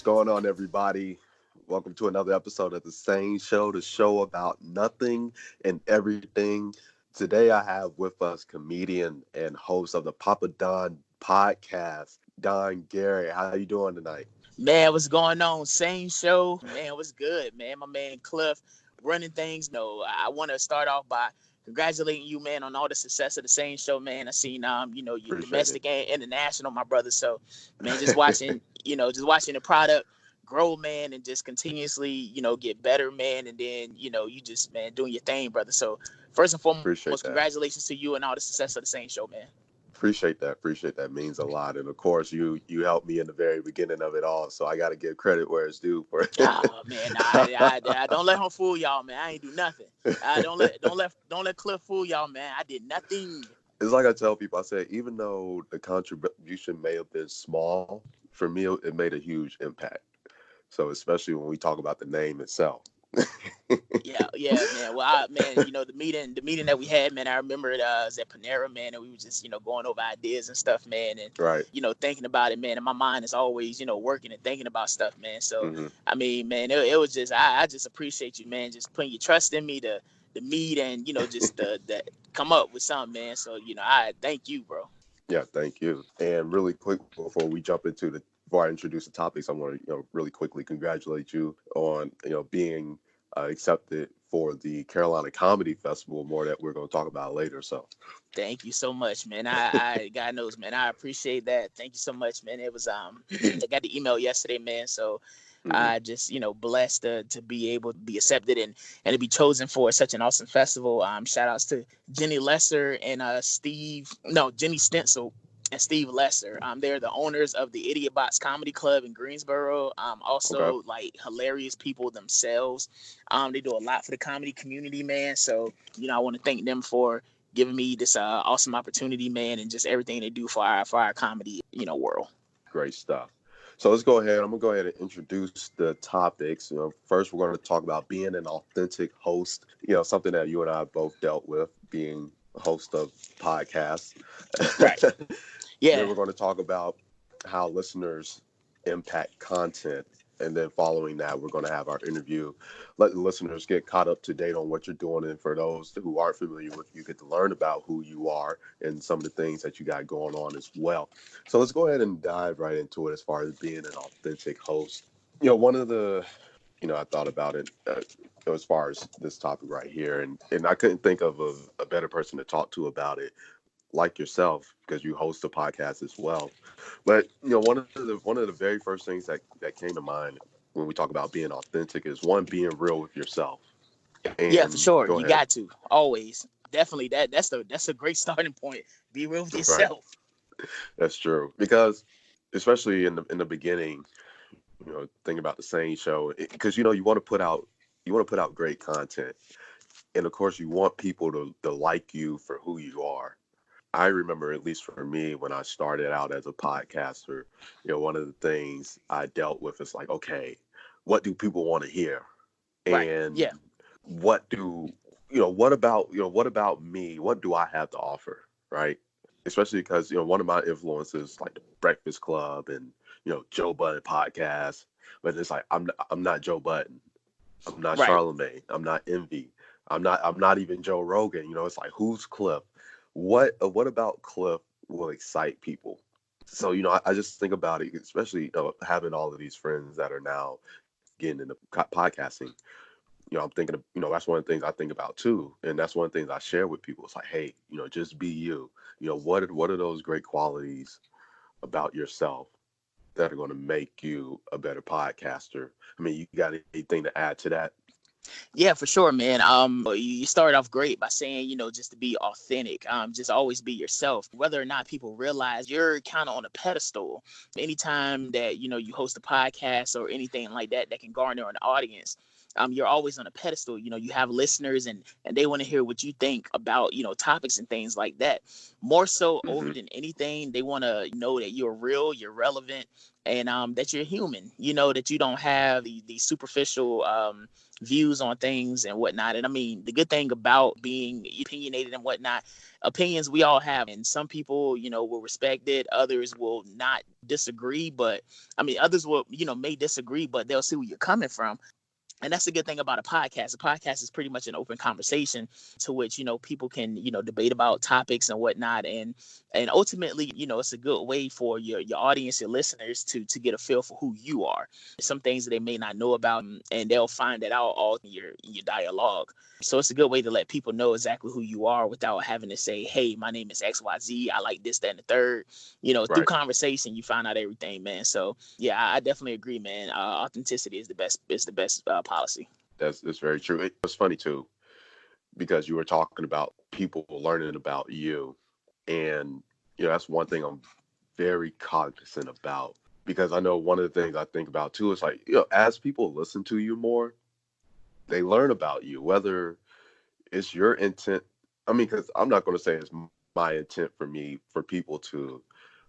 going on, everybody? Welcome to another episode of the SANE Show, the show about nothing and everything. Today I have with us comedian and host of the PoppaDon Podcast, Don Garrett. How you doing tonight? Man, what's going on? SANE Show. Man, what's good, man? My man Cliff running things. No, I want to start off by congratulating you, man, on all the success of the SANE Show, man. I seen your Appreciate domestic and international, my brother. So, man, just watching, the product grow, man, and just continuously, get better, man. And then, you just, man, doing your thing, brother. So first and foremost, congratulations to you and all the success of the SANE Show, man. Appreciate that. Means a lot. And of course, you helped me in the very beginning of it all. So I got to give credit where it's due for it. Oh man, I don't let him fool y'all, man. I ain't do nothing. Don't let Cliff fool y'all, man. I did nothing. It's like I tell people, I said, even though the contribution may have been small, for me, it made a huge impact. So especially when we talk about the name itself. yeah, man. Well, the meeting that we had, man, I remember it was at Panera, man, and we were just, going over ideas and stuff, man, and right, thinking about it, man. And my mind is always, working and thinking about stuff, man. So I mean, man, it was just I just appreciate you, man, just putting your trust in me to meet and just to come up with something, man. So I thank you, bro. Yeah, thank you. And really quick before we jump into before I introduce the topics, I want to really quickly congratulate you on being accepted for the Carolina Comedy Festival, more that we're going to talk about later. So thank you so much, man. I God knows, man, I appreciate that. Thank you so much, man. It was I got the email yesterday, man. So I just blessed to be able to be accepted and to be chosen for such an awesome festival. Shout outs to Jenny Lesser and Jenny Stencil and Steve Lesser. They're the owners of the Idiot Box Comedy Club in Greensboro. Also like hilarious people themselves. They do a lot for the comedy community, man. So, I want to thank them for giving me this awesome opportunity, man, and just everything they do for our comedy, world. Great stuff. So let's go ahead. I'm going to go ahead and introduce the topics. First, we're going to talk about being an authentic host, something that you and I both dealt with, being a host of podcasts. Right. Yeah. Then we're going to talk about how listeners impact content. And then following that, we're going to have our interview, let the listeners get caught up to date on what you're doing. And for those who aren't familiar with you, get to learn about who you are and some of the things that you got going on as well. So let's go ahead and dive right into it as far as being an authentic host. One of the, I thought about it as far as this topic right here. And I couldn't think of a better person to talk to about it like yourself, because you host a podcast as well. But one of the very first things that came to mind when we talk about being authentic is one, being real with yourself. And yeah, for sure. You got to always. Definitely that's a great starting point. Be real with yourself. Right. That's true, because especially in the beginning, think about the SANE Show, because you want to put out great content, and of course you want people to like you for who you are. I remember, at least for me, when I started out as a podcaster, one of the things I dealt with is like, okay, what do people want to hear? Right. And yeah. What about me? What do I have to offer? Right. Especially because, one of my influences, like the Breakfast Club and, Joe Budden podcast, but it's like, I'm not Joe Budden. I'm not Charlemagne. I'm not Envy. I'm not even Joe Rogan. It's like, who's Cliff? What about Cliff will excite people? So, I just think about it, especially having all of these friends that are now getting into podcasting. I'm thinking of, that's one of the things I think about too. And that's one of the things I share with people. It's like, hey, just be you. What are those great qualities about yourself that are going to make you a better podcaster? I mean, you got anything to add to that? Yeah, for sure, man. You started off great by saying, just to be authentic. Just always be yourself. Whether or not people realize you're kind of on a pedestal, anytime that you host a podcast or anything like that can garner an audience, you're always on a pedestal. You have listeners, and they want to hear what you think about, topics and things like that. More so over than anything, they want to know that you're real, you're relevant, and that you're human, that you don't have the superficial views on things and whatnot. And I mean, the good thing about being opinionated and whatnot, opinions we all have, and some people, will respect it, others will not disagree, but I mean, others will, may disagree, but they'll see where you're coming from. And that's the good thing about a podcast. A podcast is pretty much an open conversation to which, people can, debate about topics and whatnot. And ultimately, it's a good way for your audience, your listeners to get a feel for who you are. Some things that they may not know about, and they'll find that out all in your dialogue. So it's a good way to let people know exactly who you are without having to say, hey, my name is XYZ. I like this, that, and the third. Through conversation, you find out everything, man. So yeah, I definitely agree, man. Authenticity is the best policy. That's very true. It's funny too, because you were talking about people learning about you, and that's one thing I'm very cognizant about, because I know one of the things I think about too is like, as people listen to you more, they learn about you, whether it's your intent. I mean, because I'm not going to say it's my intent for people to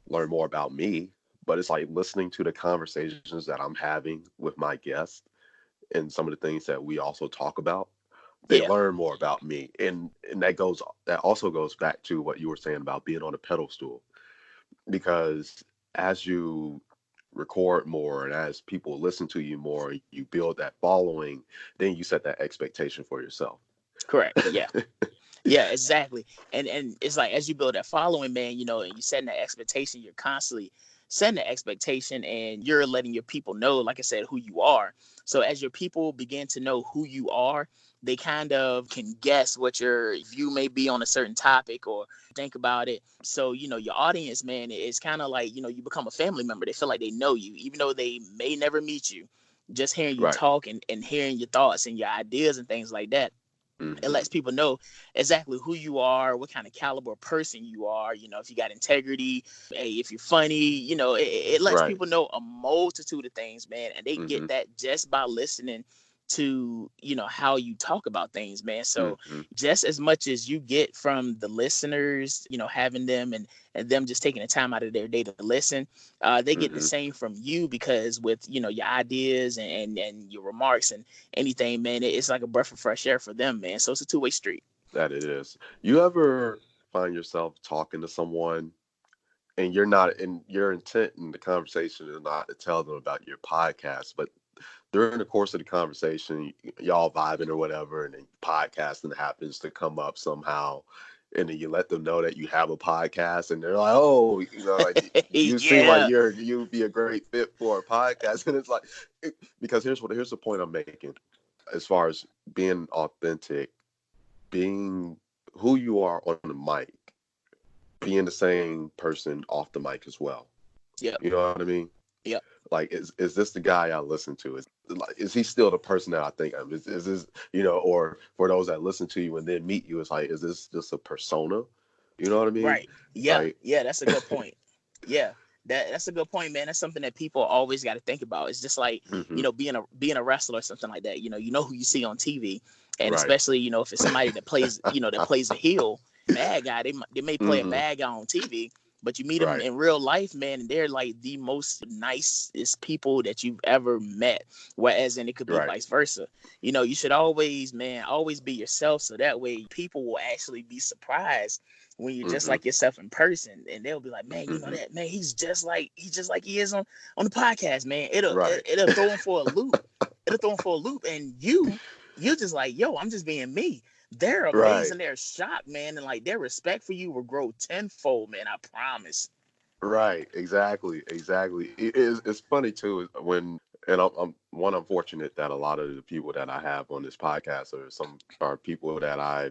learn more about me, but it's like listening to the conversations that I'm having with my guests and some of the things that we also talk about. They learn more about me, and that also goes back to what you were saying about being on a pedestal, because as you record more and as people listen to you more, you build that following, then you set that expectation for yourself. Correct. Yeah. Yeah, exactly. And it's like, as you build that following, man, and you setting that expectation, you're constantly setting the expectation, and you're letting your people know, like I said, who you are. So as your people begin to know who you are, they kind of can guess what your view may be on a certain topic or think about it. So, your audience, man, is kind of like, you become a family member. They feel like they know you, even though they may never meet you. Just hearing you talk and hearing your thoughts and your ideas and things like that. It lets people know exactly who you are, what kind of caliber person you are, if you got integrity, hey, if you're funny, it lets people know a multitude of things, man. And they get that just by listening to, how you talk about things, man. So just as much as you get from the listeners, having them and them just taking the time out of their day to listen, they get the same from you, because with, your ideas and your remarks and anything, man, it's like a breath of fresh air for them, man. So it's a two-way street. That it is. You ever find yourself talking to someone and your intent in the conversation is not to tell them about your podcast, but during the course of the conversation, y'all vibing or whatever, and then podcasting happens to come up somehow, and then you let them know that you have a podcast, and they're like, "Oh, like you seem like you'd be a great fit for a podcast," and it's like, because here's the point I'm making, as far as being authentic, being who you are on the mic, being the same person off the mic as well. Yeah, you know what I mean. Yeah. Like, is this the guy I listen to? Is he still the person that I think of? Is this, or for those that listen to you and then meet you, it's like, is this just a persona? You know what I mean? Right. Yeah. Yeah. That's a good point. Yeah. That's a good point, man. That's something that people always got to think about. It's just like, being a wrestler or something like that. You know who you see on TV, and especially, if it's somebody that plays, that plays a heel, bad guy. They may play a bad guy on TV, but you meet them in real life, man, and they're like the most nicest people that you've ever met. Whereas, and it could be vice versa. You should always be yourself, so that way people will actually be surprised when you're just like yourself in person, and they'll be like, man, that man, he's just like he is on the podcast, man. It'll throw him for a loop. It'll throw him for a loop, and you're just like, yo, I'm just being me. They're amazing. They're shocked, man, and like their respect for you will grow tenfold, man. I promise. Right. Exactly. It's funny too when, and I'm fortunate that a lot of the people that I have on this podcast are people that I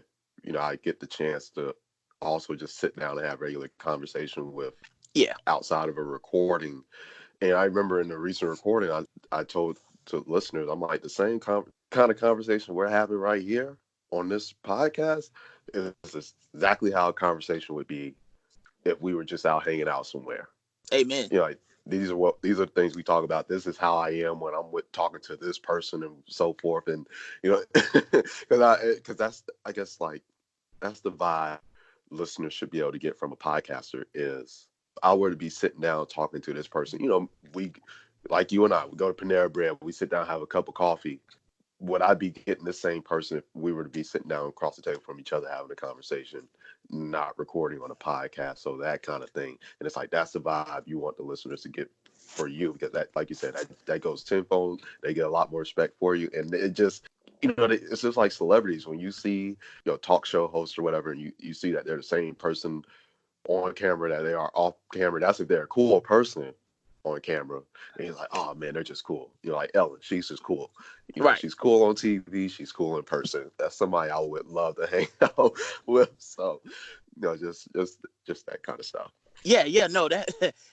get the chance to also just sit down and have regular conversation with. Yeah. Outside of a recording, and I remember in the recent recording, I told to listeners, I'm like, the same kind of conversation we're having right here on this podcast is exactly how a conversation would be if we were just out hanging out somewhere. Amen. Like these are things we talk about. This is how I am when I'm with talking to this person and so forth. And because that's, I guess, like, that's the vibe listeners should be able to get from a podcaster is, if I were to be sitting down talking to this person, we, like you and I, we go to Panera Bread, we sit down, have a cup of coffee. Would I be getting the same person if we were to be sitting down across the table from each other having a conversation, not recording on a podcast? So that kind of thing. And it's like, that's the vibe you want the listeners to get for you, because that, like you said, that goes tenfold. They get a lot more respect for you. And it just, it's just like celebrities. When you see, talk show hosts or whatever, and you see that they're the same person on camera that they are off camera. That's if they're a cool person on camera. And you're like, oh man, they're just cool. Like Ellen, she's just cool. Right. She's cool on TV. She's cool in person. That's somebody I would love to hang out with. So, just that kind of stuff. Yeah, no,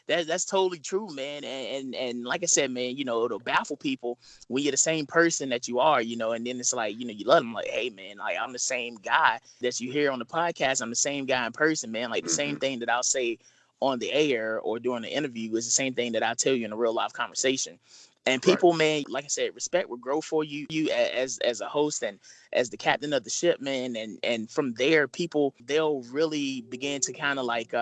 that's totally true, man. And like I said, man, it'll baffle people when you're the same person that you are, and then it's like, you let them like, hey, man, like, I'm the same guy that you hear on the podcast. I'm the same guy in person, man. Like the same thing that I'll say on the air or during the interview is the same thing that I'll tell you in a real life conversation. And people, man, like I said, respect will grow for you as a host and as the captain of the ship, man. And from there, people, they'll really begin to kind of like,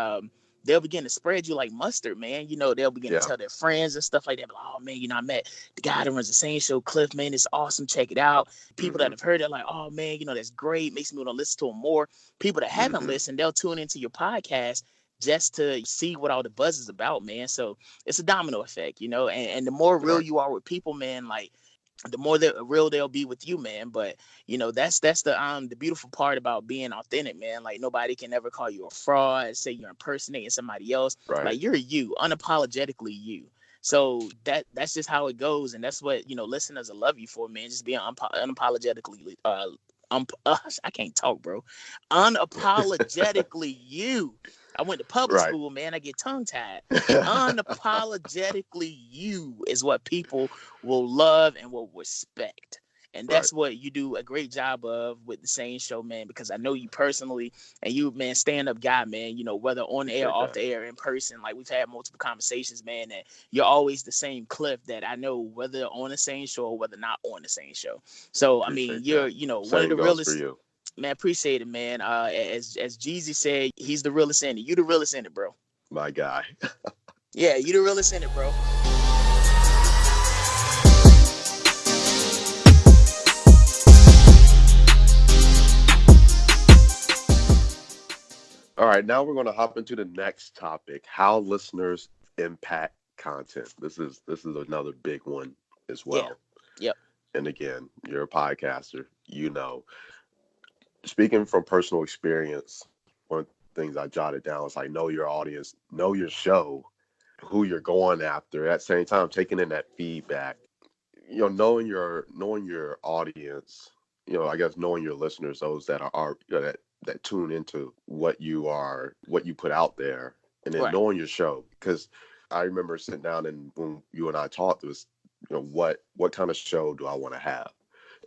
they'll begin to spread you like mustard, man. They'll begin to tell their friends and stuff like that. Like, oh, man, I met the guy that runs the SANE Show, Cliff, man. It's awesome. Check it out. People that have heard it, like, oh, man, that's great. Makes me want to listen to him more. People that haven't listened, they'll tune into your podcast just to see what all the buzz is about, man. So it's a domino effect, and the more real you are with people, man, like, the more real they'll be with you, man. But that's the beautiful part about being authentic, man. Like, nobody can ever call you a fraud, say you're impersonating somebody else. Right. Like, you're you, unapologetically you. So that's just how it goes, and that's what listeners will love you for, man. Just being unapologetically I can't talk, bro. Unapologetically you. I went to public school, man. I get tongue-tied. Unapologetically you is what people will love and will respect. And that's what you do a great job of with the SANE Show, man, because I know you personally, and you, man, stand-up guy, man, whether on the air, off the air, in person. Like, we've had multiple conversations, man, and you're always the same Cliff that I know, whether on the SANE Show or whether not on the SANE Show. So, I mean, you're, one of the realest. Man, appreciate it, man. As Jeezy said, he's the realest in it. You the realest in it, bro. My guy. Yeah, you the realest in it, bro. All right, now we're going to hop into the next topic: how listeners impact content. This is another big one as well. Yeah. Yep. And again, you're a podcaster, Speaking from personal experience, one of the things I jotted down was like, know your audience, know your show, who you're going after. At the same time, taking in that feedback, knowing your audience, I guess knowing your listeners, those that are that tune into what you put out there, and then knowing your show. Because I remember sitting down and when you and I talked, it was, what kind of show do I want to have?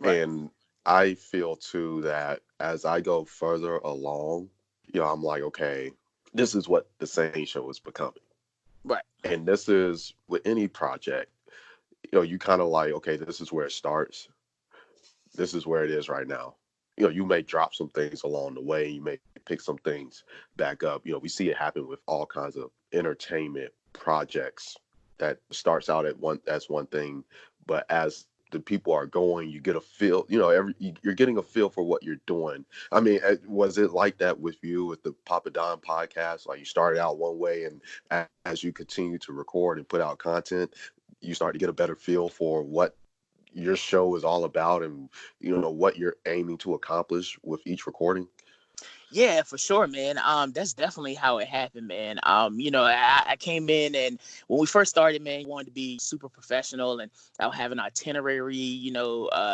And I feel too that as I go further along, I'm like, okay, this is what the SANE Show is becoming. Right. And this is with any project, you kind of like, okay, this is where it starts. This is where it is right now. You may drop some things along the way. You may pick some things back up. We see it happen with all kinds of entertainment projects that starts out as one thing, but as the people are going, you get a feel, you're getting a feel for what you're doing. I mean, was it like that with you with the PoppaDon Podcast? Like, you started out one way, and as you continue to record and put out content, you start to get a better feel for what your show is all about and, what you're aiming to accomplish with each recording? Yeah, for sure, man. That's definitely how it happened, man. I came in, and when we first started, man, we wanted to be super professional, and I'll have an itinerary,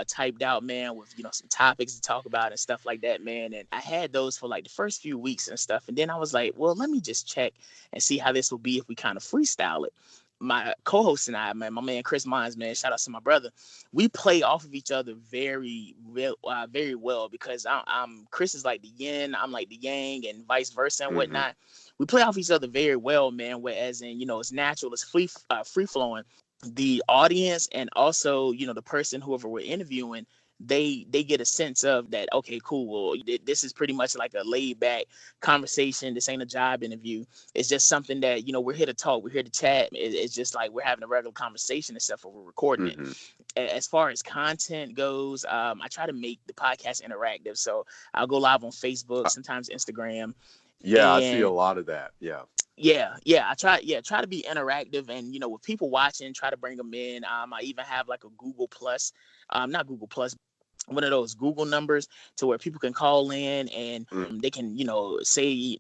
typed out, man, with, some topics to talk about and stuff like that, man. And I had those for like the first few weeks and stuff. And then I was like, well, let me just check and see how this will be if we kind of freestyle it. my co-host and I, man, my man Chris Mines, man, shout out to my brother. We play off of each other very well because I'm Chris is like the yin, I'm like the yang, and vice versa and whatnot. We play off each other very well, man. Whereas in, it's natural, it's free flowing. The audience and also, the person, whoever we're interviewing, they get a sense of that. Okay, cool. Well, this is pretty much like a laid back conversation. This ain't a job interview. It's just something that, we're here to talk. We're here to chat. It's just like we're having a regular conversation, except for we're recording it. As far as content goes, I try to make the podcast interactive. So I'll go live on Facebook, sometimes Instagram. Yeah, I see a lot of that. Yeah. I try to be interactive, and with people watching, try to bring them in. I even have like a Google Plus, not Google Plus, one of those Google numbers to where people can call in and they can, say,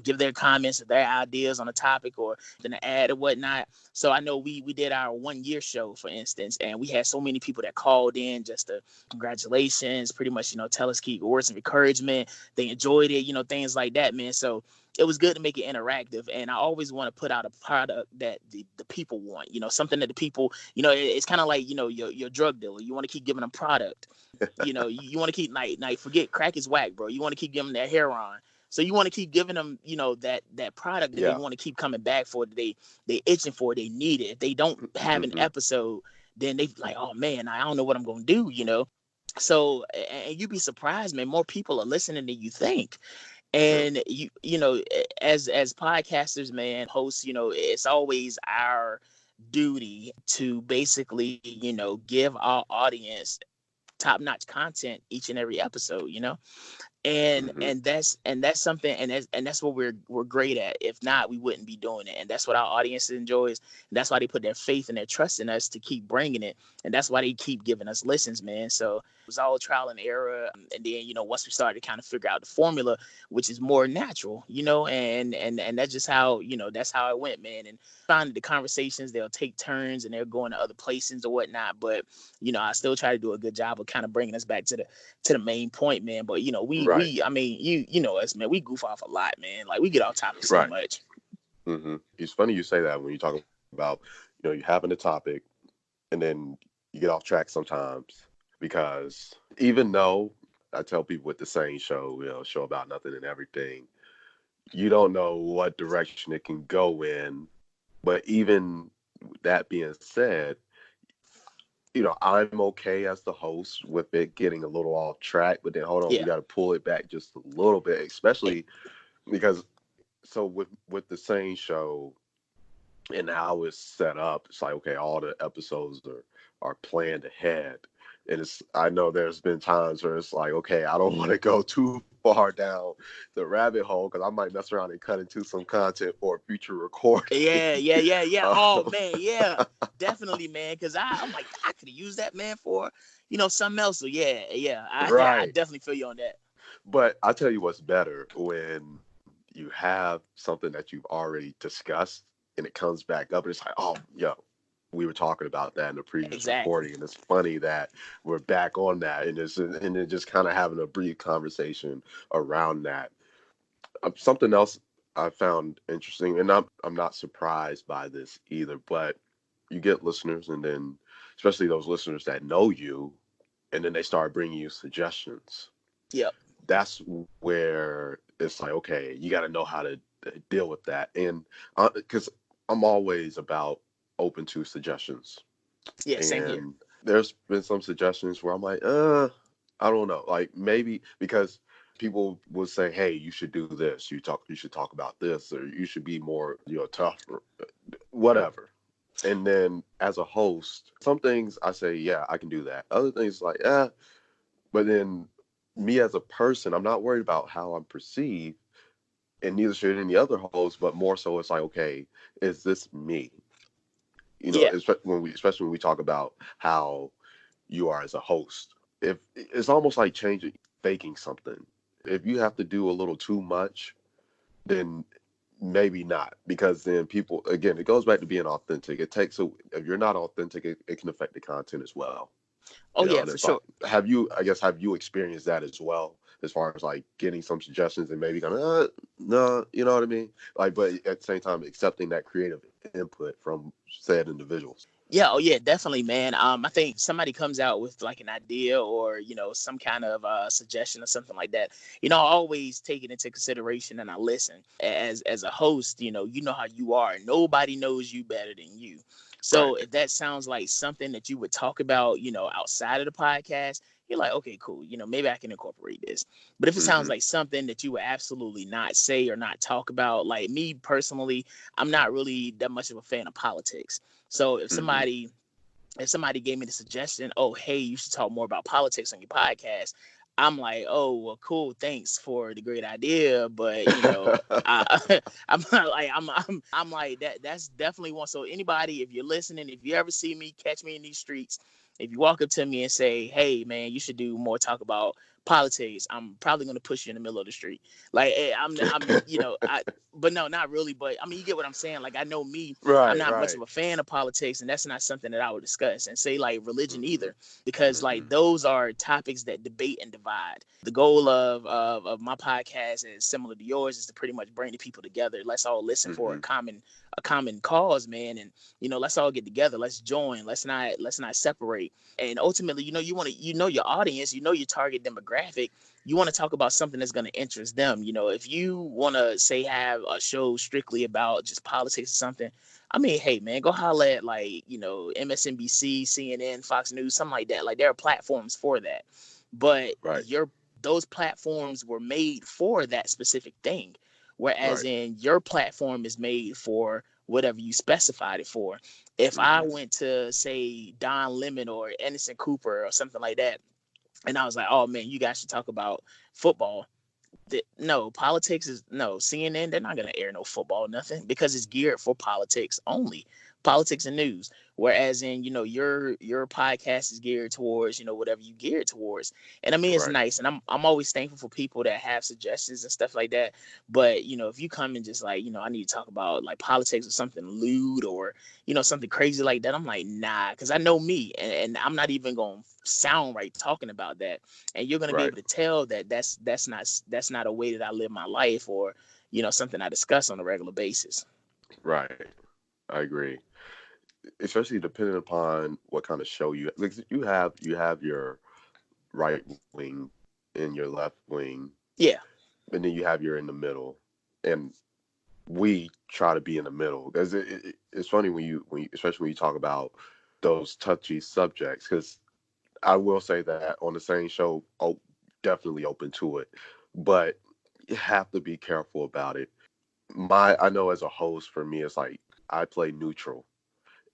give their comments or their ideas on a topic or an ad or whatnot. So I know we did our 1 year show, for instance, and we had so many people that called in just to congratulations, pretty much, tell us key words of encouragement. They enjoyed it, things like that, man. So it was good to make it interactive, and I always want to put out a product that the people want, something that the people, it's kind of like, your drug dealer. You want to keep giving them product. You want to keep like forget crack is whack, bro. You want to keep giving them that heroin. So you want to keep giving them, that product that they want to keep coming back for. That they itching for. They need it. If they don't have an episode, then they like, oh man, I don't know what I'm gonna do. So and you'd be surprised, man. More people are listening than you think. And as podcasters, man, hosts, it's always our duty to basically, give our audience top-notch content each and every episode, and that's something, and that's what we're great at. If not, we wouldn't be doing it, and that's what our audience enjoys. And that's why they put their faith and their trust in us to keep bringing it, and that's why they keep giving us listens, man. So it was all trial and error, and then once we started to kind of figure out the formula, which is more natural, and that's just how that's how it went, man. And finding the conversations, they'll take turns and they're going to other places or whatnot, but I still try to do a good job of kind of bringing us back to the main point, man. But I mean, you know us, man. We goof off a lot, man. Like we get off topic so much. It's funny you say that when you talk about, you having a topic and then you get off track sometimes, because even though I tell people with the SANE Show, show about nothing and everything, you don't know what direction it can go in. But even that being said, I'm okay as the host with it getting a little off track, but then hold on, we got to pull it back just a little bit, especially because with the SANE Show and how it's set up, it's like, okay, all the episodes are planned ahead. And I know there's been times where it's like, okay, I don't want to go too far down the rabbit hole because I might mess around and cut into some content for a future recording. Yeah. Oh man, yeah, definitely, man. Because I'm like, I could have used that, man, for something else. So yeah. I definitely feel you on that. But I tell you what's better when you have something that you've already discussed and it comes back up and it's like, oh, we were talking about that in the previous recording, and it's funny that we're back on that, and then just kind of having a brief conversation around that. Something else I found interesting, and I'm not surprised by this either, but you get listeners, and then especially those listeners that know you, and then they start bringing you suggestions. Yep. That's where it's like, okay, you got to know how to deal with that, and because I'm always about open to suggestions. Yeah, same here. There's been some suggestions where I'm like, I don't know. Like maybe because people will say, hey, you should do this. You should talk about this, or you should be more, tough, or whatever. And then as a host, some things I say, yeah, I can do that. Other things like, but then me as a person, I'm not worried about how I'm perceived, and neither should any other host, but more so it's like, okay, is this me? Especially when we talk about how you are as a host. If it's almost like faking something. If you have to do a little too much, then maybe not, because then people, again, it goes back to being authentic. If you're not authentic, it can affect the content as well. Oh yeah, for sure. Have you experienced that as well, as far as like getting some suggestions and maybe going, no, you know what I mean? Like, but at the same time, accepting that creative input from said individuals. Yeah, oh yeah, definitely, man. I think somebody comes out with like an idea or some kind of suggestion or something like that. I always take it into consideration and I listen. As a host, you know how you are. Nobody knows you better than you. So Right. if that sounds like something that you would talk about, outside of the podcast, you're like, okay, cool. Maybe I can incorporate this. But if it sounds Mm-hmm. like something that you would absolutely not say or not talk about, like me personally, I'm not really that much of a fan of politics. So Mm-hmm. if somebody gave me the suggestion, oh, hey, you should talk more about politics on your podcast, I'm like, oh, well, cool, thanks for the great idea, but I, I'm not like I'm like that. That's definitely one. So anybody, if you're listening, if you ever see me, catch me in these streets, if you walk up to me and say, hey, man, you should do more talk about politics, I'm probably gonna push you in the middle of the street. Like, hey, but no, not really. But I mean, you get what I'm saying. Like, I know me, I'm Right. not much Right. of a fan of politics, and that's not something that I would discuss. And say like religion Mm-hmm. either, because Mm-hmm. like those are topics that debate and divide. The goal of my podcast is similar to yours, is to pretty much bring the people together. Let's all listen for Mm-hmm. a common cause, man, and let's all get together. Let's join. Let's not separate. And ultimately, you want to your audience, your target demographic. You want to talk about something that's going to interest them. If you want to say have a show strictly about just politics or something, I mean, hey man, go holler at like, MSNBC, CNN, Fox News, something like that. Like there are platforms for that. But Right. those platforms were made for that specific thing. Whereas Right. in your platform is made for whatever you specified it for. If I Mm-hmm. went to say Don Lemon or Anderson Cooper or something like that, and I was like, oh man, you guys should talk about football. No, politics is no CNN. They're not going to air no football, nothing, because it's geared for politics only, politics and news. Whereas in your podcast is geared towards whatever you geared towards, and I mean it's Right. nice, and I'm always thankful for people that have suggestions and stuff like that. But if you come and just like I need to talk about like politics or something lewd or something crazy like that, I'm like nah, because I know me, and I'm not even gonna sound right talking about that, and you're gonna be Right. able to tell that that's not a way that I live my life or something I discuss on a regular basis. Right. I agree. Especially depending upon what kind of show like you have your right wing and your left wing, Yeah, and then you have your in the middle, and we try to be in the middle because it's funny when you especially when you talk about those touchy subjects, because I will say that on the SANE Show, oh, definitely open to it, but you have to be careful about it. I know as a host, for me, it's like I play neutral,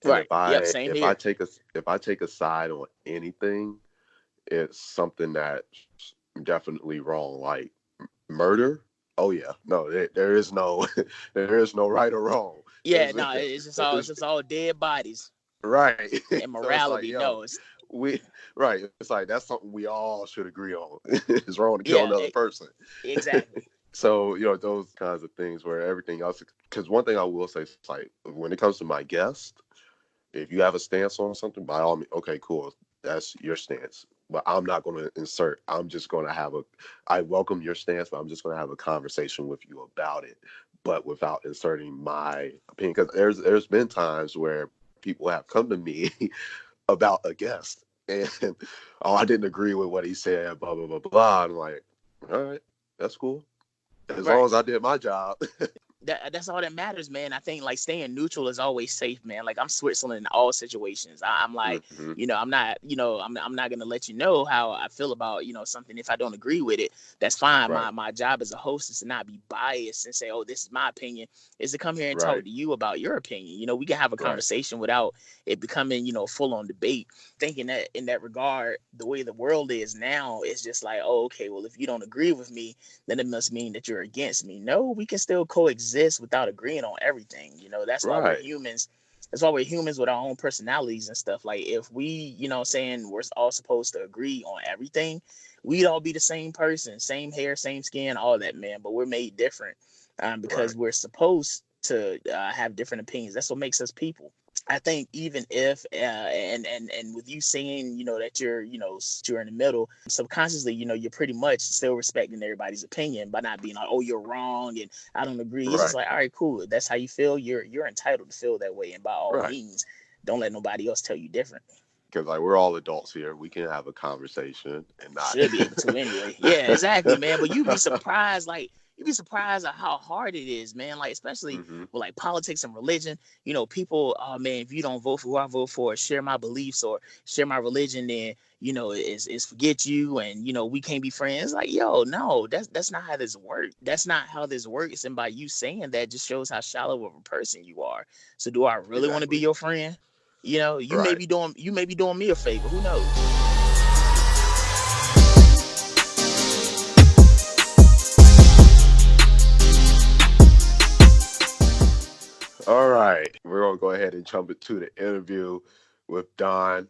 and right. Yep, same if I here. take a side on anything, it's something that's definitely wrong. Like murder. Oh yeah, no, there is no, there is no right or wrong. Yeah, no, it's It's just all dead bodies right. and So it's like, morality. yo, No, it's we right. It's like that's something we all should agree on. It's wrong to kill yeah, another person. exactly. So those kinds of things where everything else. Because one thing I will say is like when it comes to my guest, if you have a stance on something, by all means, okay, cool, that's your stance. But I'm not going to insert. I'm just going to I welcome your stance, but I'm just going to have a conversation with you about it, but without inserting my opinion. Because there's been times where people have come to me about a guest, and oh, I didn't agree with what he said, blah blah blah blah. I'm like, all right, that's cool, as long Right. as I did my job. That's all that matters, man. I think like staying neutral is always safe, man. Like I'm Switzerland in all situations. I'm like, Mm-hmm. I'm not, I'm not gonna let you know how I feel about something if I don't agree with it. That's fine. Right, My job as a host is to not be biased and say, oh, this is my opinion. Is to come here and talk right, to you about your opinion. We can have a right, conversation without it becoming full on debate. Thinking that in that regard, the way the world is now, it's just like, oh, okay, well, if you don't agree with me, then it must mean that you're against me. No, we can still coexist without agreeing on everything. That's why we're right, humans. That's why we're humans with our own personalities and stuff. Like if we, saying we're all supposed to agree on everything, we'd all be the same person, same hair, same skin, all that, man. But we're made different because right. we're supposed to have different opinions. That's what makes us people. I think even if and with you saying, that you're in the middle, subconsciously, you're pretty much still respecting everybody's opinion by not being like, oh, you're wrong and I don't agree. It's just Right. like, all right, cool. That's how you feel. You're entitled to feel that way, and by all Right. means, don't let nobody else tell you different. Because like we're all adults here, we can have a conversation and not. Should be able to anyway. Yeah, exactly, man. But you'd be surprised, at how hard it is, man. Like, especially Hmm. with like politics and religion. People, oh man, if you don't vote for who I vote for, share my beliefs or share my religion, then is forget you, and we can't be friends. Like, yo, no, that's not how this works. That's not how this works. And by you saying that, just shows how shallow of a person you are. So, do I really want to be Exactly. your friend? Right. You may be doing me a favor. Who knows? All right. We're gonna go ahead and jump into the interview with Don.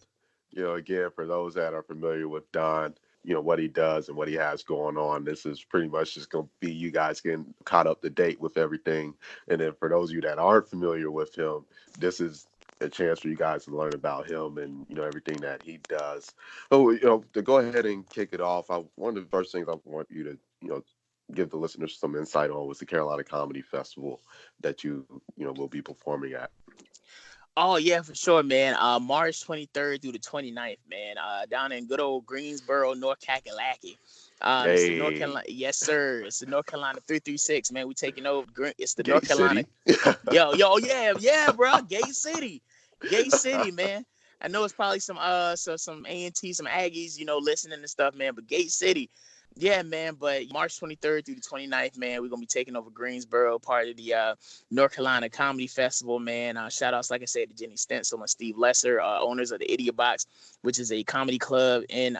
Again, for those that are familiar with Don, what he does and what he has going on. This is pretty much just going to be you guys getting caught up to date with everything. And then for those of you that aren't familiar with him, this is a chance for you guys to learn about him and, everything that he does. So, to go ahead and kick it off, one of the first things I want you to, give the listeners some insight on was the Carolina Comedy Festival that will be performing at. Oh yeah, for sure, man. March 23rd through the 29th, man. Down in good old Greensboro, North Kakalaki. It's the North Hey, Carolina, yes sir. It's the North Carolina 336, man. We taking over. It's the North Gate Carolina. City. Yo, yeah, yeah, bro. Gate City, man. I know it's probably some A&T, some Aggies, listening and stuff, man. But Gate City, yeah, man. But March 23rd through the 29th, man, we're gonna be taking over Greensboro, part of the North Carolina Comedy Festival, man. Shout outs, like I said, to Jenny Stencil and Steve Lesser, owners of the Idiot Box, which is a comedy club in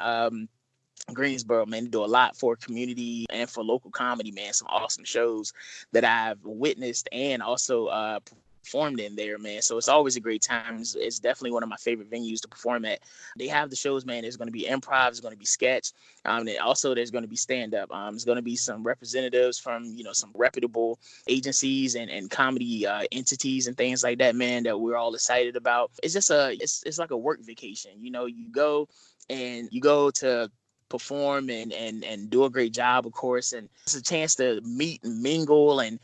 Greensboro, man. They do a lot for community and for local comedy, man. Some awesome shows that I've witnessed and also performed in there, man. So it's always a great time. It's definitely one of my favorite venues to perform at. They have the shows, man. There's going to be improv, there's going to be sketch, and also there's going to be stand up. There's going to be some representatives from some reputable agencies and comedy entities and things like that, man. That we're all excited about. It's just it's like a work vacation. You go to perform and do a great job, of course, and it's a chance to meet and mingle and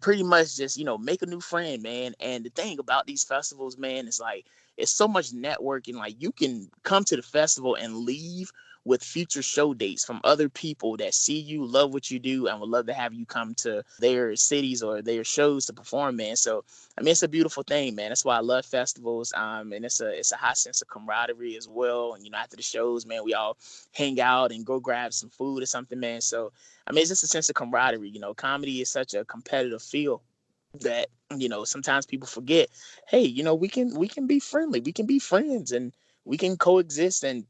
pretty much just make a new friend, man. And the thing about these festivals, man, is like it's so much networking. Like, you can come to the festival and leave with future show dates from other people that see you, love what you do, and would love to have you come to their cities or their shows to perform, man. So I mean, it's a beautiful thing, man. That's why I love festivals. And it's a high sense of camaraderie as well. And after the shows, man, we all hang out and go grab some food or something, man. So I mean, it's just a sense of camaraderie. Comedy is such a competitive field that sometimes people forget. Hey, we can be friendly, we can be friends, and we can coexist and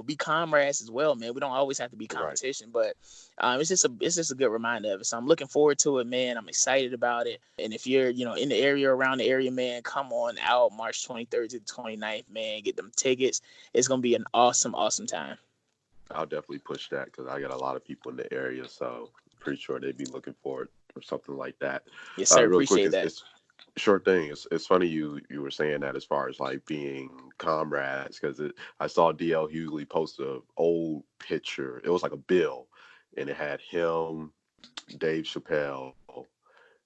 be comrades as well, man. We don't always have to be Right. competition, but it's just a good reminder of it. So I'm looking forward to it, man. I'm excited about it. And if you're in the area, around the area, man, come on out March 23rd to the 29th, man. Get them tickets. It's gonna be an awesome time. I'll definitely push that because I got a lot of people in the area, so pretty sure they'd be looking forward or something like that. Yes, sir. Real quick, Appreciate it's, that. it's short thing. It's funny you were saying that as far as like being comrades because I saw DL Hughley post a old picture. It was like a bill, and it had him, Dave Chappelle.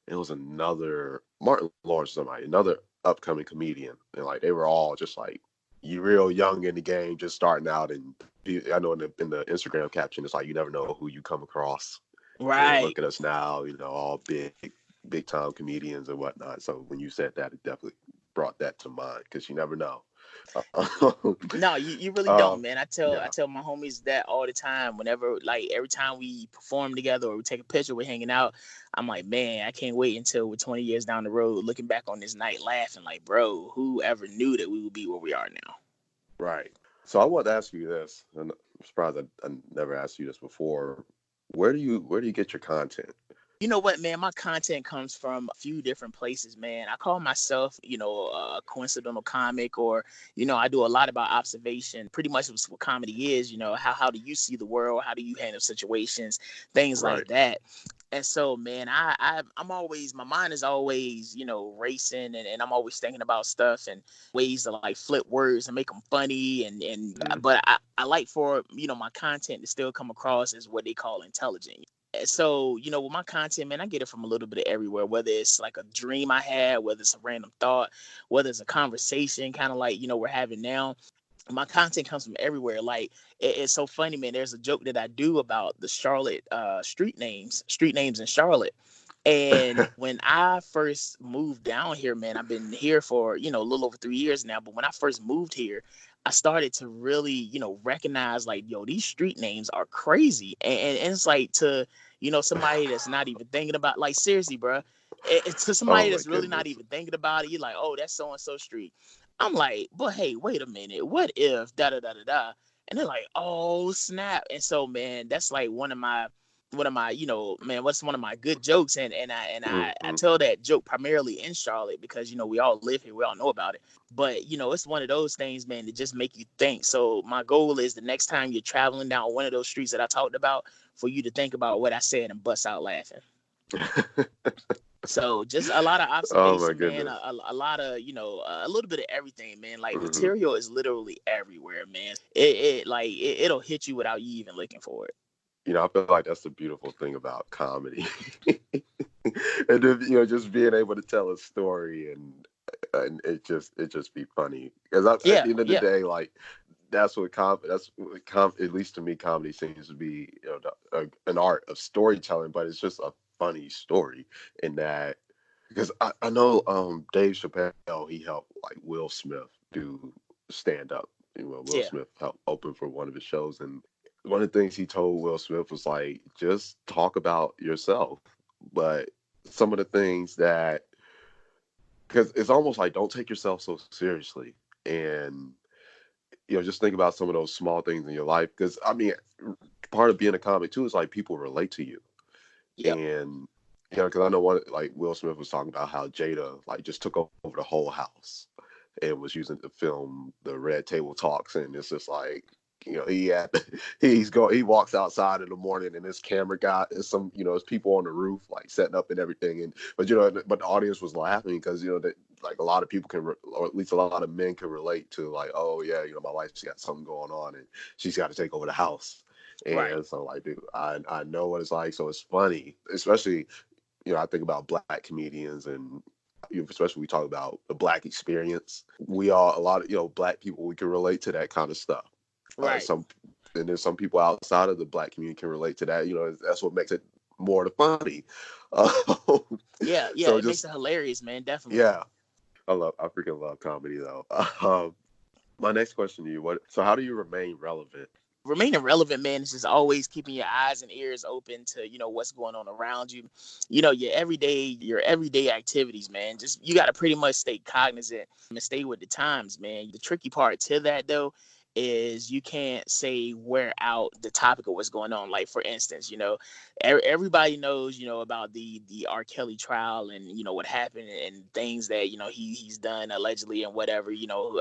It was another Martin Lawrence, another upcoming comedian, and like they were all just like you real young in the game, just starting out. And I know in the Instagram caption, it's like you never know who you come across. And Right. look at us now, all big time comedians and whatnot. So when you said that, it definitely brought that to mind because you never know. No, you really uh, don't, man. I yeah, tell my homies that all the time. Whenever, like, every time we perform together or we take a picture, we're hanging out. I'm like, man, I can't wait until we're 20 years down the road, looking back on this night, laughing like, bro, who ever knew that we would be where we are now? right. So I want to ask you this, and I'm surprised I never asked you this before. Where do you get your content? You know what, man? My content comes from a few different places, man. I call myself, a coincidental comic, or, I do a lot about observation. Pretty much what comedy is, how do you see the world? How do you handle situations? Things Right. like that. And so, man, I'm always, my mind is always, racing, and I'm always thinking about stuff and ways to like flip words and make them funny. But I like for, my content to still come across as what they call intelligent. So, with my content, man, I get it from a little bit of everywhere, whether it's like a dream I had, whether it's a random thought, whether it's a conversation kind of like, we're having now. My content comes from everywhere. Like it's so funny, man. There's a joke that I do about the Charlotte street names in Charlotte. And when I first moved down here, man, I've been here for, a little over 3 years now. But when I first moved here, I started to really, recognize like, yo, these street names are crazy. And it's like to, somebody that's not even thinking about, like, seriously, bro, it's to somebody that's really not even thinking about it. You're like, oh, that's so-and-so street. I'm like, but hey, wait a minute. What if da da da da da? And they're like, oh snap. And so, man, that's like one of my, man, what's one of my good jokes. And I tell that joke primarily in Charlotte because, we all live here. We all know about it. But, it's one of those things, man, that just make you think. So my goal is the next time you're traveling down one of those streets that I talked about, for you to think about what I said and bust out laughing. So just a lot of observation, man. A lot of, a little bit of everything, man. Like material is literally everywhere, man. It'll hit you without you even looking for it. I feel like that's the beautiful thing about comedy. And then, just being able to tell a story and it just be funny. Because at the end of the day, like that's what at least to me, comedy seems to be, an art of storytelling, but it's just a funny story in that, because I know Dave Chappelle, he helped like Will Smith do stand up. Will Smith helped open for one of his shows, and one of the things he told Will Smith was like, just talk about yourself. But some of the things that, because it's almost like, don't take yourself so seriously, and just think about some of those small things in your life. Because I mean, part of being a comic too is like people relate to you. Yep. And because I know like Will Smith was talking about how Jada like just took over the whole house and was using to film the Red Table Talks, and it's just like, he walks outside in the morning and this camera guy is some, there's people on the roof like setting up and everything, but the audience was laughing because that like a lot of people can or at least a lot of men can relate to like, oh yeah, my wife's got something going on and she's got to take over the house. And so like, dude, I know what it's like. So it's funny, especially, I think about Black comedians, and especially we talk about the Black experience. A lot of, Black people, we can relate to that kind of stuff. Right. And there's some people outside of the Black community can relate to that. That's what makes it more funny. It makes it hilarious, man. Definitely. Yeah. I freaking love comedy though. My next question to you, so how do you remain relevant? Remaining relevant, man, is just always keeping your eyes and ears open to, what's going on around you. Your everyday activities, man. Just, you got to pretty much stay cognizant and stay with the times, man. The tricky part to that, though, is you can't say wear out the topic of what's going on. Like, for instance, everybody knows, about the R. Kelly trial and, what happened and things that, he's done allegedly and whatever.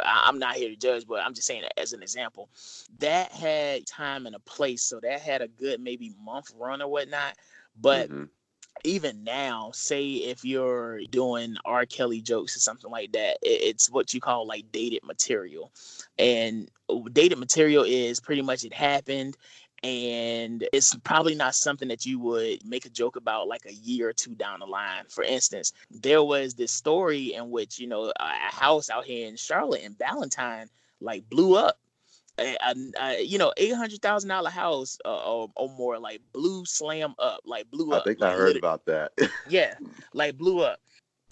I'm not here to judge, but I'm just saying that as an example. That had time and a place. So that had a good maybe month run or whatnot. But even now, say if you're doing R. Kelly jokes or something like that, it's what you call like dated material. And dated material is pretty much it happened, and it's probably not something that you would make a joke about like a year or two down the line. For instance, there was this story in which, a house out here in Charlotte in Ballantyne like blew up. $800,000 house or more like blew up. I think I heard about that. Yeah, like blew up.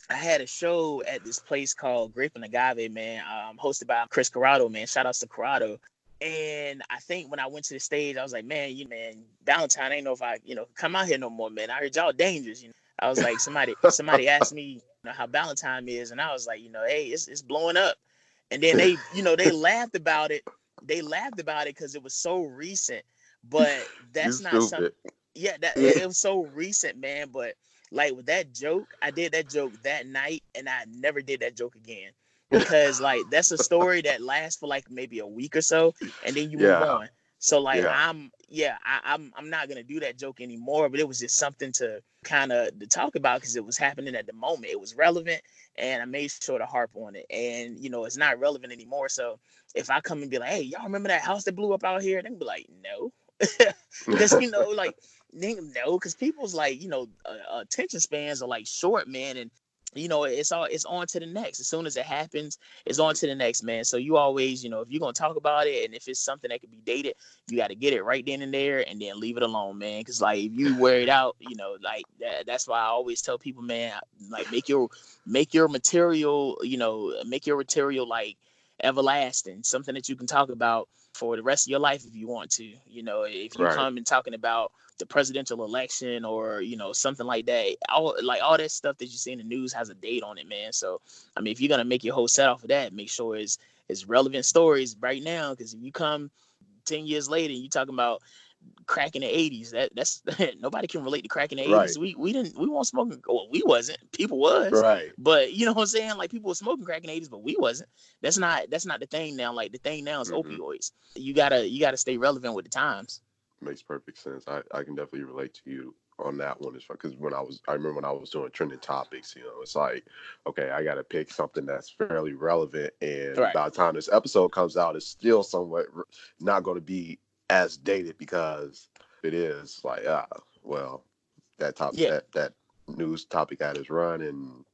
I had a show at this place called Grape and Agave, man, hosted by Chris Corrado, man. Shout outs to Corrado. And I think when I went to the stage, I was like, man, Ballantyne, I ain't know if I, come out here no more, man. I heard y'all dangerous. I was like, somebody asked me how Ballantyne is, and I was like, hey, it's blowing up. And then they, they laughed about it. They laughed about it because it was so recent, but that's not something. Yeah, it was so recent, man. But like with that joke, I did that joke that night, and I never did that joke again because like that's a story that lasts for like maybe a week or so, and then you move on. So like Yeah. I'm not gonna do that joke anymore. But it was just something to kind of to talk about because it was happening at the moment. It was relevant, and I made sure to harp on it. And it's not relevant anymore. So if I come and be like, hey, y'all remember that house that blew up out here? They can be like, no, because like no, because people's like attention spans are like short, man, and it's on to the next. As soon as it happens, it's on to the next, man. So you always, if you're gonna talk about it, and if it's something that could be dated, you got to get it right then and there, and then leave it alone, man. Because like if you wear it out, like that's why I always tell people, man, like make your material, make your material like everlasting, something that you can talk about for the rest of your life if you want to. If you Right. come and talking about the presidential election or something like that, all that stuff that you see in the news has a date on it, man. So I mean, if you're gonna make your whole set off of that, make sure it's relevant stories right now, because if you come 10 years later and you talking about crack in the 80s, that's nobody can relate to crack in the 80s. Right. We weren't smoking. Well, we wasn't, people was, Right. but you know what I'm saying, like people were smoking crack in the 80s, but we wasn't. That's not the thing now. Like the thing now is Mm-hmm. opioids. You gotta stay relevant with the times. Makes perfect sense. I can definitely relate to you on that one, as because I remember when I was doing trending topics, it's like, okay, I got to pick something that's fairly relevant, and Right. by the time this episode comes out, it's still somewhat not going to be as dated, because it is like, well, Yeah. that news topic had its run, and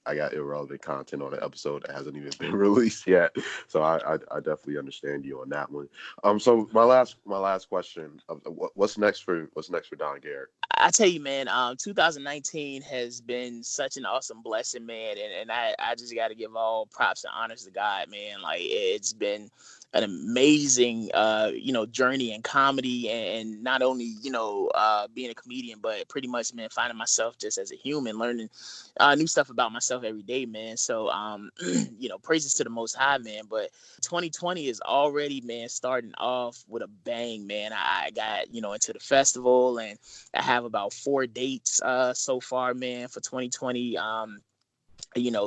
I got irrelevant content on an episode that hasn't even been released yet. So I definitely understand you on that one. So my last question, what's next for Don Garrett? I tell you, man, 2019 has been such an awesome blessing, man, and I just got to give all props and honors to God, man. Like it's been an amazing, journey in comedy, and not only being a comedian, but pretty much, man, finding myself just as a human, learning new stuff about myself every day, man. So, praises to the Most High, man. But 2020 is already, man, starting off with a bang, man. I got into the festival, and I have about 4 dates so far, man, for 2020.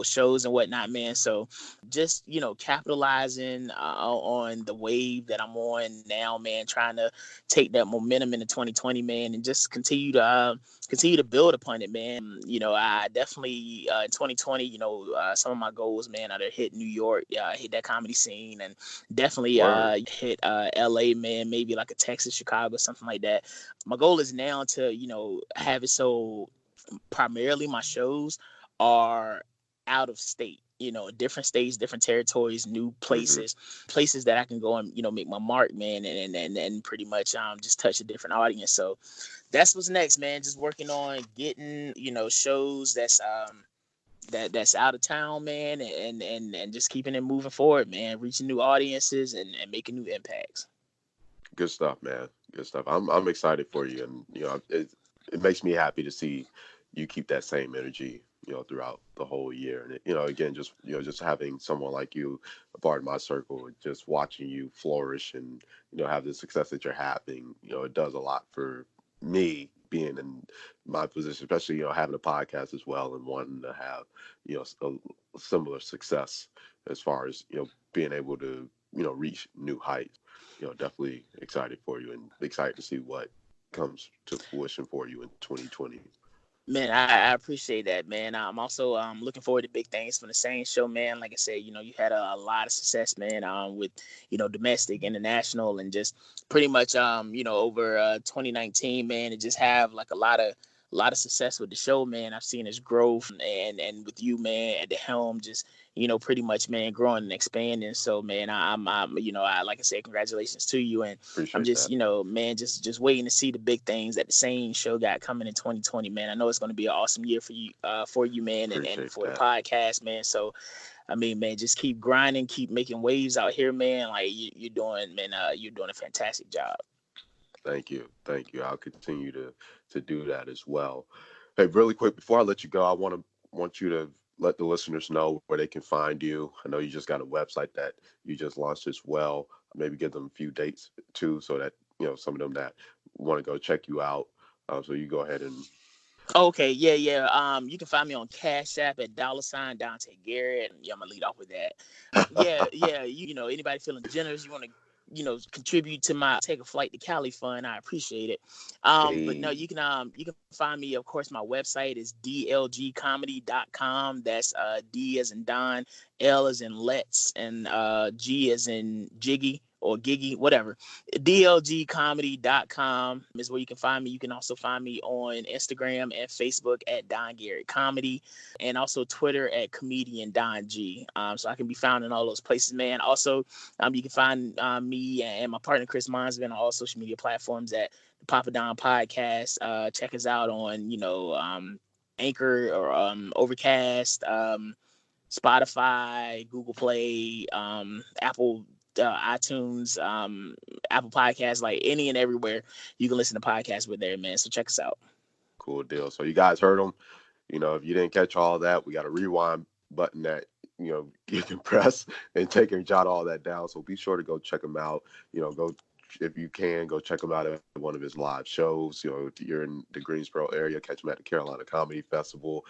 Shows and whatnot, man. So just, capitalizing on the wave that I'm on now, man, trying to take that momentum into 2020, man, and just continue to build upon it, man. I definitely in 2020, some of my goals, man, are to hit New York, hit that comedy scene, and definitely Word. hit LA, man, maybe like a Texas, Chicago, something like that. My goal is now to, have it so primarily my shows are out of state, different states, different territories, new Mm-hmm. places that I can go and, make my mark, man, and pretty much just touch a different audience. So that's what's next, man. Just working on getting, shows that's out of town, man, and just keeping it moving forward, man, reaching new audiences and making new impacts. Good stuff, man. Good stuff. I'm excited for you, and it makes me happy to see you keep that same energy, throughout the whole year. And again, just having someone like you a part of my circle, just watching you flourish and have the success that you're having, it does a lot for me being in my position, especially having a podcast as well and wanting to have a similar success as far as being able to reach new heights. Definitely excited for you and excited to see what comes to fruition for you in 2020. Man, I appreciate that, man. I'm also looking forward to big things from the SANE Show, man. Like I said, you had a lot of success, man, with domestic, international, and just pretty much over 2019, man, and just have like a lot of success with the show, man. I've seen its growth, and with you, man, at the helm, just pretty much, man, growing and expanding. So, man, I'm I like I said, congratulations to you, and I'm Appreciate just, that. man, just waiting to see the big things that the SANE Show got coming in 2020, man. I know it's going to be an awesome year for you, man, and Appreciate for the that. podcast, man. So, I mean, man, just keep grinding, keep making waves out here, man. Like you're doing, man. You're doing a fantastic job. Thank you. Thank you. I'll continue to do that as well. Hey, really quick before I let you go, I want you to let the listeners know where they can find you. I know you just got a website that you just launched as well. Maybe give them a few dates too, so that some of them that want to go check you out. So you go ahead and Okay, yeah, yeah. You can find me on Cash App at $ Dante Garrett. Yeah, I'm gonna lead off with that. Yeah, yeah. Anybody feeling generous, you want to contribute to my Take a Flight to Cali fund, I appreciate it. But no, you can find me, of course. My website is dlgcomedy.com. That's D as in Don, L as in Let's, and G as in Jiggy or Giggy, whatever. dlgcomedy.com is where you can find me. You can also find me on Instagram and Facebook at Don Garrett Comedy, and also Twitter at Comedian Don G. So I can be found in all those places, man. Also, you can find me and my partner Chris Monsman on all social media platforms at the PoppaDon Podcast. Check us out on Anchor or Overcast, Spotify, Google Play, Apple, iTunes, Apple Podcasts, like any and everywhere you can listen to podcasts with there, man. So check us out. Cool deal. So you guys heard them. If you didn't catch all that, we got a rewind button that you can press and take and jot all that down. So be sure to go check him out. Go, if you can, go check him out at one of his live shows. If you're in the Greensboro area, catch him at the Carolina Comedy Festival.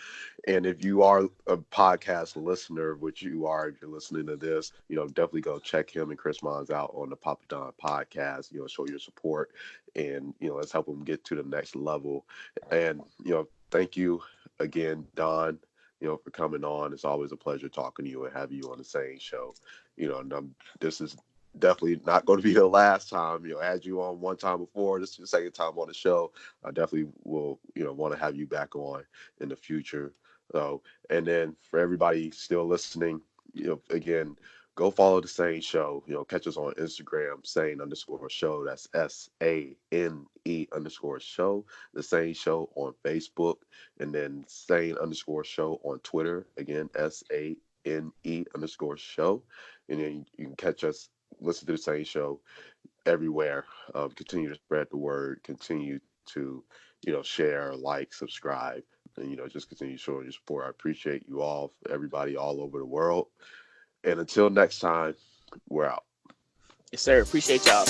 And if you are a podcast listener, which you are, if you're listening to this, definitely go check him and Chris Mons out on the PoppaDon Podcast. Show your support, and let's help him get to the next level. And thank you again, Don, for coming on. It's always a pleasure talking to you and having you on the SANE Show. This is definitely not going to be the last time. I had you on one time before. This is the second time on the show. I definitely will, want to have you back on in the future. So, and then for everybody still listening, again, go follow the SANE Show. Catch us on Instagram, SANE_show. That's SANE_show. The SANE Show on Facebook, and then SANE_show on Twitter. Again, SANE_show. And then you can catch us, listen to the SANE Show everywhere. Continue to spread the word. Continue to, share, like, subscribe, and just continue showing your support. I appreciate you all, everybody all over the world. And until next time, we're out. Yes, sir. Appreciate y'all.